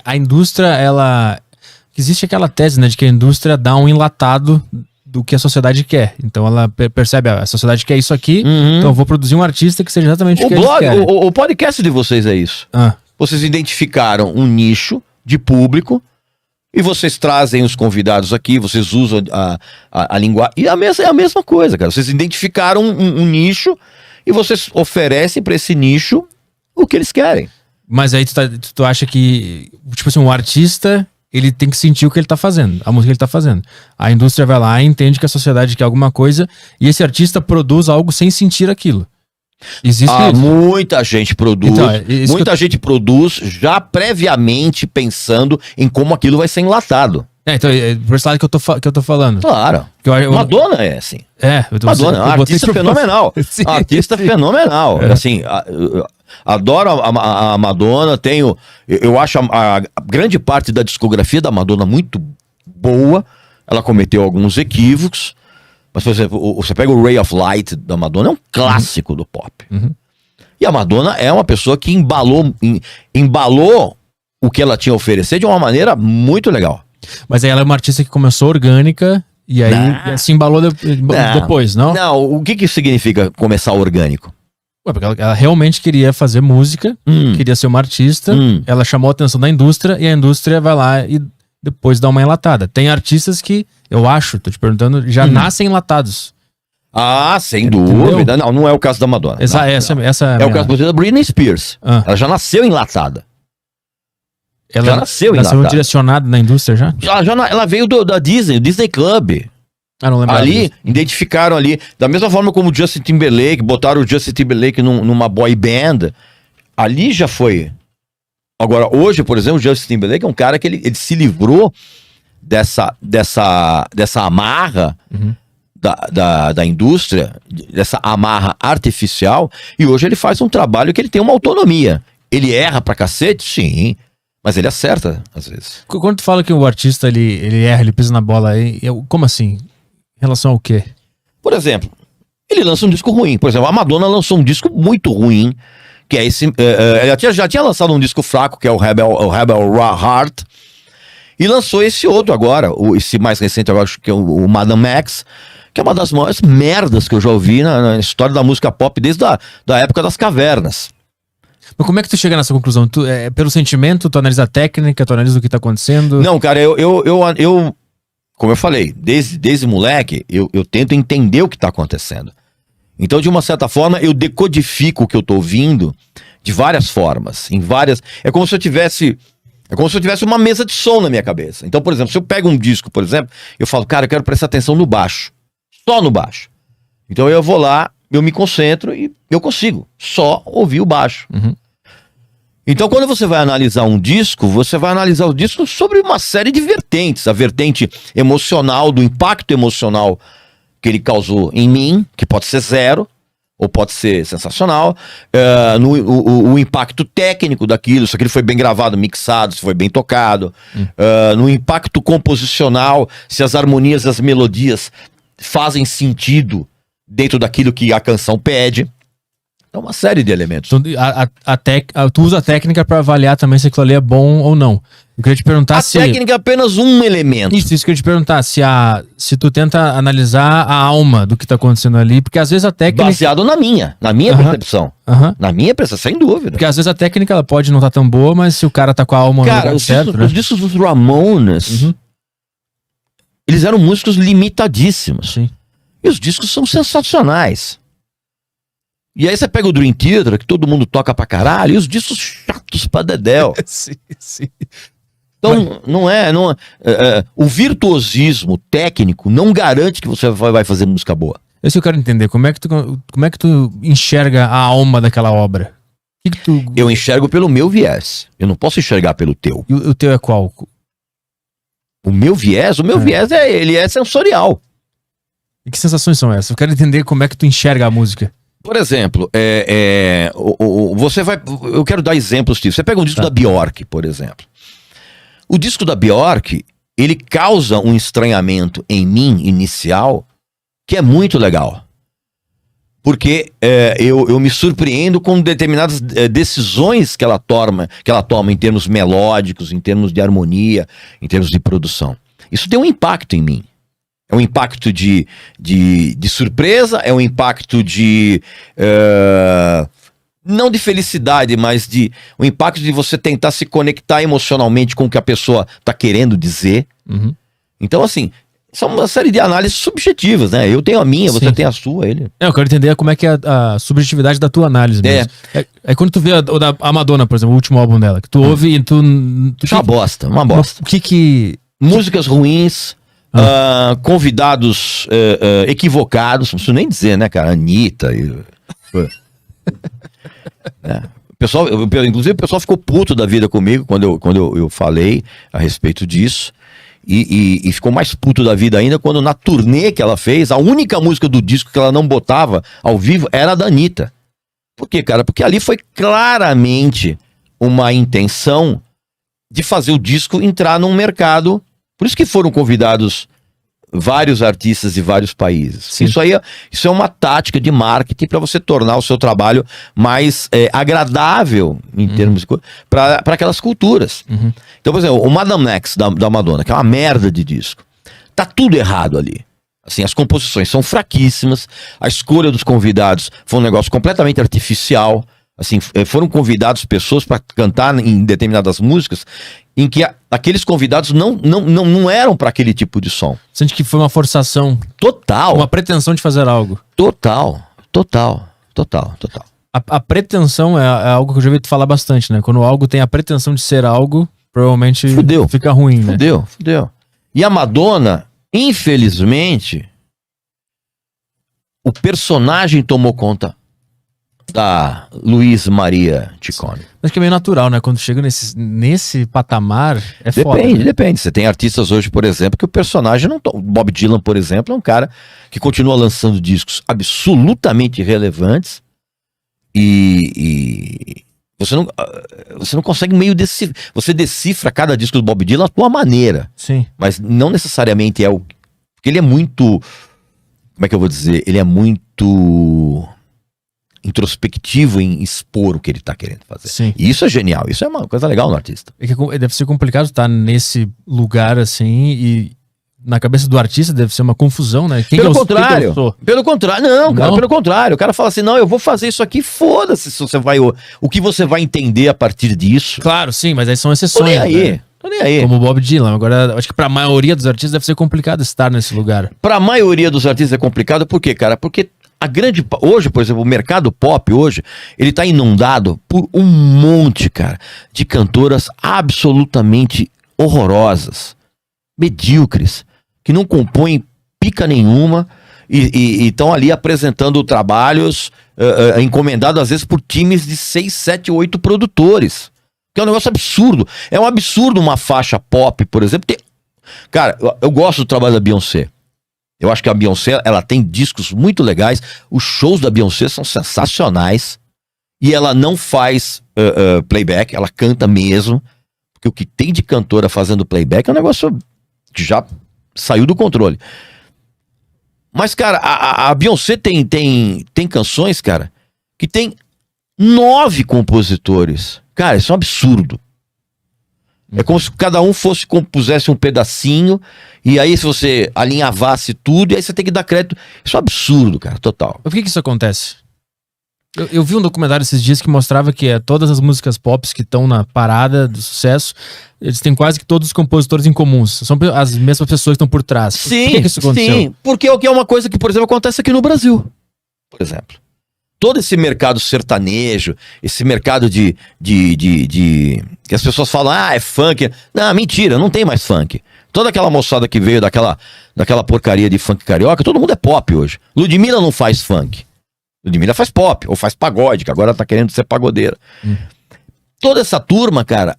a indústria, ela... Existe aquela tese, né, de que a indústria dá um enlatado do que a sociedade quer. Então ela percebe, a sociedade quer isso aqui, então eu vou produzir um artista que seja exatamente o que eles querem. O podcast de vocês é isso. Vocês identificaram um nicho de público e vocês trazem os convidados aqui, vocês usam a linguagem. E é a mesma coisa, cara. Vocês identificaram um nicho e vocês oferecem para esse nicho o que eles querem. Mas aí tu acha que, tipo assim, um artista... ele tem que sentir o que ele tá fazendo, a música que ele tá fazendo. A indústria vai lá e entende que a sociedade quer alguma coisa e esse artista produz algo sem sentir aquilo. Existe isso? Muita gente produz, Então, muita gente produz já previamente pensando em como aquilo vai ser enlatado. Então, é por esse lado que eu tô falando. Claro. Madonna é assim. Madonna é uma artista fenomenal. Sim. Artista fenomenal. Assim, adoro a Madonna, eu acho a grande parte da discografia da Madonna muito boa. Ela cometeu alguns equívocos, mas, por exemplo, você pega o Ray of Light da Madonna, é um clássico do pop. E a Madonna é uma pessoa que embalou o que ela tinha a oferecer de uma maneira muito legal. Mas aí ela é uma artista que começou orgânica e aí se embalou depois, não? Não, o que significa começar orgânico? Porque ela realmente queria fazer música, queria ser uma artista, ela chamou a atenção da indústria e a indústria vai lá e depois dá uma enlatada. Tem artistas que, eu acho, tô te perguntando, já nascem enlatados. Sem dúvida. Não é o caso da Madonna. Essa é o caso da Britney Spears. Ela já nasceu enlatada. Ela nasceu direcionada na indústria já? Ela veio da Disney, o Disney Club. Não lembro. Ali, identificaram ali, da mesma forma como o Justin Timberlake, botaram o Justin Timberlake numa boy band, ali já foi. Agora, hoje, por exemplo, o Justin Timberlake é um cara que ele se livrou dessa amarra da indústria, dessa amarra artificial, e hoje ele faz um trabalho que ele tem uma autonomia. Ele erra pra cacete? Sim. Mas ele acerta, às vezes. Quando tu fala que o artista, ele erra, ele pisa na bola, como assim? Em relação ao quê? Por exemplo, ele lança um disco ruim. Por exemplo, a Madonna lançou um disco muito ruim, que é esse... ela já tinha lançado um disco fraco, que é o Rebel Heart, e lançou esse outro agora, esse mais recente, eu acho que é o Madame X, que é uma das maiores merdas que eu já ouvi na história da música pop, desde da época das cavernas. Mas como é que tu chega nessa conclusão? Pelo sentimento, tu analisa a técnica, tu analisa o que tá acontecendo? Não, cara, como eu falei, desde moleque, eu tento entender o que tá acontecendo. Então, de uma certa forma, eu decodifico o que eu tô ouvindo de várias formas, é como se eu tivesse uma mesa de som na minha cabeça. Então, por exemplo, se eu pego um disco, por exemplo, eu falo, cara, eu quero prestar atenção no baixo. Só no baixo. Então eu vou lá, eu me concentro e eu consigo só ouvir o baixo. Então, quando você vai analisar um disco, você vai analisar o disco sobre uma série de vertentes. A vertente emocional, do impacto emocional que ele causou em mim, que pode ser 0, ou pode ser sensacional. O impacto técnico daquilo, se aquilo foi bem gravado, mixado, se foi bem tocado. No impacto composicional, se as harmonias e as melodias fazem sentido dentro daquilo que a canção pede. É uma série de elementos. Tu usa a técnica pra avaliar também se aquilo ali é bom ou não. Eu queria te perguntar a técnica é apenas um elemento. Isso que eu queria te perguntar. Se tu tenta analisar a alma do que tá acontecendo ali, porque às vezes a técnica... Baseado na minha percepção. Na minha percepção, sem dúvida. Porque às vezes a técnica ela pode não estar tão boa, mas se o cara tá com a alma no lugar certo... Os discos dos Ramones, eles eram músicos limitadíssimos. Sim. E os discos são sensacionais. E aí você pega o Dream Theater, que todo mundo toca pra caralho, e os discos chatos pra dedéu. Sim. Então, o virtuosismo técnico não garante que você vai fazer música boa. Isso eu quero entender. Como é que tu enxerga a alma daquela obra? Eu enxergo pelo meu viés. Eu não posso enxergar pelo teu. E o teu é qual? O meu viés ele é sensorial. E que sensações são essas? Eu quero entender como é que tu enxerga a música. Por exemplo, eu quero dar exemplos disso. Você pega um disco da Bjork, por exemplo. O disco da Bjork, ele causa um estranhamento em mim inicial que é muito legal. Porque eu me surpreendo com determinadas decisões que ela toma em termos melódicos, em termos de harmonia, em termos de produção. Isso tem um impacto em mim. É um impacto de surpresa, é um impacto não de felicidade, mas um impacto de você tentar se conectar emocionalmente com o que a pessoa está querendo dizer. Uhum. Então, assim, são uma série de análises subjetivas, né? Eu tenho a minha, você tem a sua, ele. Eu quero entender como é que é a subjetividade da tua análise mesmo. É quando tu vê a Madonna, por exemplo, o último álbum dela, que tu ouve e tu uma bosta. O que... Músicas ruins, convidados equivocados, não preciso nem dizer, né, cara? Anitta. Inclusive, o pessoal ficou puto da vida comigo quando eu falei a respeito disso. E ficou mais puto da vida ainda quando na turnê que ela fez, a única música do disco que ela não botava ao vivo era a da Anitta. Por quê, cara? Porque ali foi claramente uma intenção de fazer o disco entrar num mercado. Por isso que foram convidados vários artistas de vários países. Isso é uma tática de marketing para você tornar o seu trabalho mais agradável em termos de para aquelas culturas. Uhum. Então, por exemplo, o Madame X da Madonna, que é uma merda de disco, tá tudo errado ali. Assim, as composições são fraquíssimas, a escolha dos convidados foi um negócio completamente artificial. Assim, foram convidados pessoas para cantar em determinadas músicas em que aqueles convidados não eram para aquele tipo de som. Sente que foi uma forçação. Total. Uma pretensão de fazer algo. Total. A pretensão é algo que eu já ouvi tu falar bastante, né? Quando algo tem a pretensão de ser algo, provavelmente fica ruim, né? Fudeu. E a Madonna, infelizmente, o personagem tomou conta da Luiz Maria Ciccone. Acho que é meio natural, né? Quando chega nesse patamar, foda. Depende. Você tem artistas hoje, por exemplo, que o personagem não... Bob Dylan, por exemplo, é um cara que continua lançando discos absolutamente relevantes e você não consegue meio decifrar. Você decifra cada disco do Bob Dylan à tua maneira. Sim. Mas não necessariamente porque ele é muito... Como é que eu vou dizer? Ele é muito introspectivo em expor o que ele tá querendo fazer. Sim. E isso é genial, isso é uma coisa legal no artista. É que deve ser complicado estar nesse lugar assim e na cabeça do artista deve ser uma confusão, né? Pelo contrário, pelo contrário. O cara fala assim, não, eu vou fazer isso aqui, foda-se se você o que você vai entender a partir disso. Claro, sim, mas aí são exceções. Tô nem aí. Como o Bob Dylan. Agora, acho que pra maioria dos artistas deve ser complicado estar nesse lugar. Pra maioria dos artistas é complicado, por quê, cara? Porque hoje, por exemplo, o mercado pop hoje, ele tá inundado por um monte, cara, de cantoras absolutamente horrorosas, medíocres, que não compõem pica nenhuma e estão ali apresentando trabalhos encomendados às vezes por times de 6, 7, 8 produtores. Que é um negócio absurdo. É um absurdo uma faixa pop, por exemplo. Cara, eu gosto do trabalho da Beyoncé. Eu acho que a Beyoncé, ela tem discos muito legais. Os shows da Beyoncé são sensacionais. E ela não faz playback, ela canta mesmo. Porque o que tem de cantora fazendo playback é um negócio que já saiu do controle. Mas, cara, a Beyoncé tem canções, cara, que tem 9 compositores. Cara, isso é um absurdo. É como se cada um compusesse um pedacinho, e aí se você alinhavasse tudo, e aí você tem que dar crédito. Isso é um absurdo, cara, total. Por que isso acontece? Eu vi um documentário esses dias que mostrava que todas as músicas pop que estão na parada do sucesso, eles têm quase que todos os compositores em comuns. São as mesmas pessoas que estão por trás. Sim, por que isso aconteceu? Sim, porque é uma coisa que, por exemplo, acontece aqui no Brasil. Por exemplo. Todo esse mercado sertanejo, esse mercado de que as pessoas falam, é funk. Não, mentira, não tem mais funk. Toda aquela moçada que veio daquela porcaria de funk carioca, todo mundo é pop hoje. Ludmilla não faz funk. Ludmilla faz pop, ou faz pagode, que agora tá querendo ser pagodeira. Toda essa turma, cara,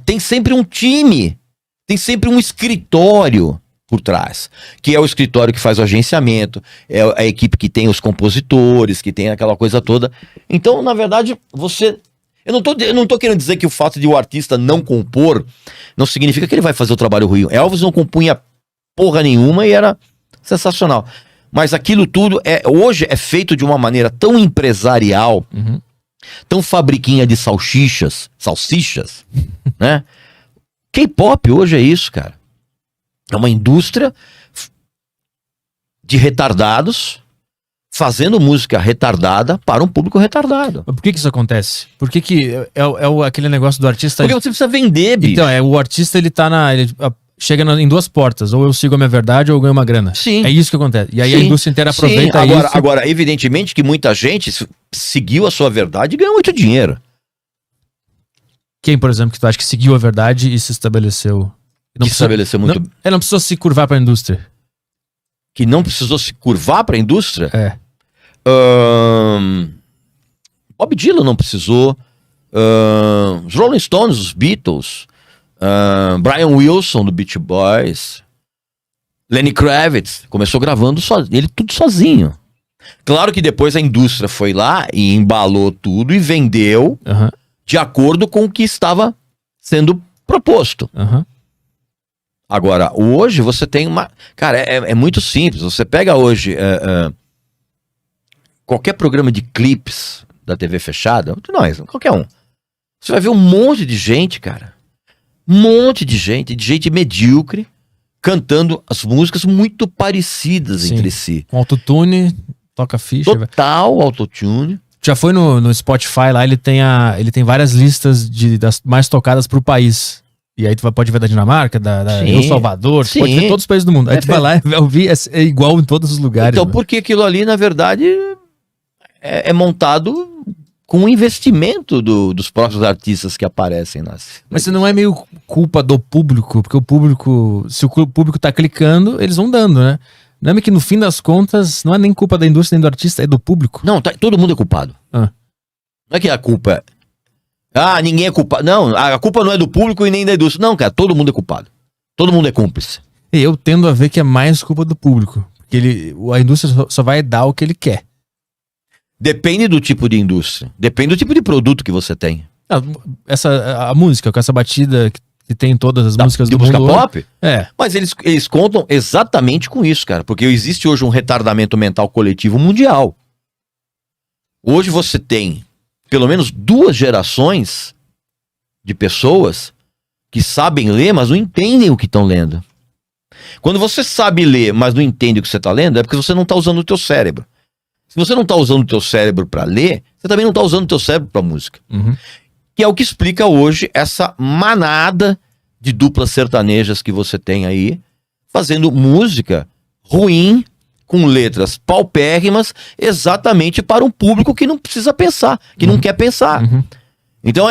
tem sempre um time, tem sempre um escritório por trás, que é o escritório que faz o agenciamento, é a equipe que tem os compositores, que tem aquela coisa toda. Então, na verdade, eu não tô querendo dizer que o fato de o artista não compor não significa que ele vai fazer o trabalho ruim. Elvis não compunha porra nenhuma e era sensacional. Mas aquilo tudo hoje é feito de uma maneira tão empresarial, tão fabriquinha de salsichas, né? K-pop hoje é isso, cara. É uma indústria de retardados fazendo música retardada para um público retardado. Mas por que isso acontece? Por que aquele negócio do artista... Porque você precisa vender, bicho. Então, o artista, ele tá chega em duas portas. Ou eu sigo a minha verdade ou eu ganho uma grana. Sim. É isso que acontece. E aí Sim. a indústria inteira aproveita isso. Agora, evidentemente que muita gente seguiu a sua verdade e ganhou muito dinheiro. Quem, por exemplo, que tu acha que seguiu a verdade e se estabeleceu? Estabeleceu muito... Não precisou se curvar pra indústria. Que não precisou se curvar para a indústria? Bob Dylan não precisou. Os Rolling Stones, os Beatles, Brian Wilson do Beach Boys, Lenny Kravitz começou gravando ele tudo sozinho. Claro que depois a indústria foi lá e embalou tudo e vendeu de acordo com o que estava sendo proposto. Agora, hoje você tem uma... Cara, é muito simples. Você pega hoje qualquer programa de clipes da TV fechada, nós, qualquer um. Você vai ver um monte de gente, cara. Um monte de gente medíocre, cantando as músicas muito parecidas entre si. Com autotune, toca ficha. Total autotune. Já foi no Spotify lá, ele tem várias listas das mais tocadas pro país. E aí tu pode ver da Dinamarca, da El Salvador, tu pode ver todos os países do mundo. Aí tu vai lá e vai ouvir, é igual em todos os lugares. Então, porque aquilo ali, na verdade, é montado com o investimento dos próprios artistas que aparecem nas... Mas se não é meio culpa do público, porque o público, se o público tá clicando, eles vão dando, né? Não é que no fim das contas, não é nem culpa da indústria nem do artista, é do público. Não, todo mundo é culpado. Não é que a culpa ninguém é culpado. Não, a culpa não é do público e nem da indústria. Não, cara, todo mundo é culpado. Todo mundo é cúmplice. Eu tendo a ver que é mais culpa do público. Porque a indústria só vai dar o que ele quer. Depende do tipo de indústria. Depende do tipo de produto que você tem. A música, com essa batida que tem em todas as músicas do mundo. De música pop? É. Mas eles contam exatamente com isso, cara. Porque existe hoje um retardamento mental coletivo mundial. Hoje você tem pelo menos 2 gerações de pessoas que sabem ler, mas não entendem o que estão lendo. Quando você sabe ler, mas não entende o que você está lendo, é porque você não está usando o teu cérebro. Se você não está usando o teu cérebro para ler, você também não está usando o teu cérebro para música. Que é o que explica hoje essa manada de duplas sertanejas que você tem aí, fazendo música ruim, com letras paupérrimas, exatamente para um público que não precisa pensar, que não quer pensar. Então